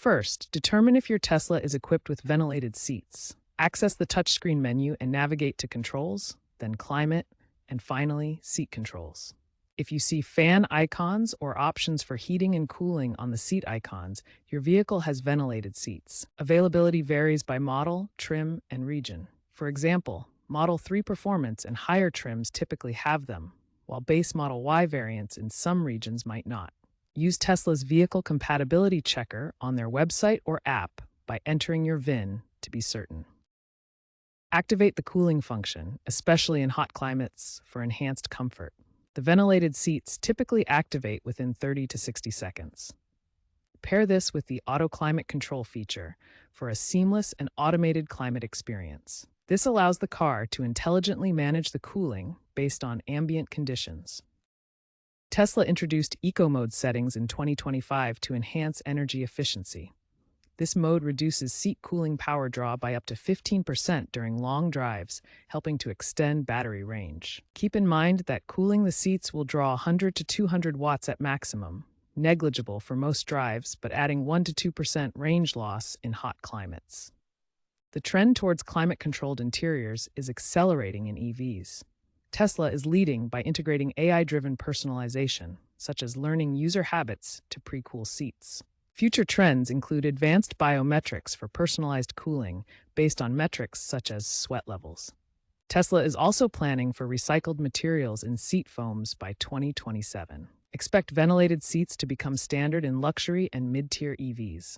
First, determine if your Tesla is equipped with ventilated seats. Access the touchscreen menu and navigate to Controls, then Climate, and finally, Seat Controls. If you see fan icons or options for heating and cooling on the seat icons, your vehicle has ventilated seats. Availability varies by model, trim, and region. For example, Model 3 Performance and higher trims typically have them, while base Model Y variants in some regions might not. Use Tesla's Vehicle Compatibility Checker on their website or app by entering your VIN to be certain. Activate the cooling function, especially in hot climates, for enhanced comfort. The ventilated seats typically activate within 30 to 60 seconds. Pair this with the Auto Climate Control feature for a seamless and automated climate experience. This allows the car to intelligently manage the cooling based on ambient conditions. Tesla introduced Eco Mode settings in 2025 to enhance energy efficiency. This mode reduces seat cooling power draw by up to 15% during long drives, helping to extend battery range. Keep in mind that cooling the seats will draw 100 to 200 watts at maximum, negligible for most drives, but adding 1 to 2% range loss in hot climates. The trend towards climate-controlled interiors is accelerating in EVs. Tesla is leading by integrating AI-driven personalization, such as learning user habits to pre-cool seats. Future trends include advanced biometrics for personalized cooling based on metrics such as sweat levels. Tesla is also planning for recycled materials in seat foams by 2027. Expect ventilated seats to become standard in luxury and mid-tier EVs.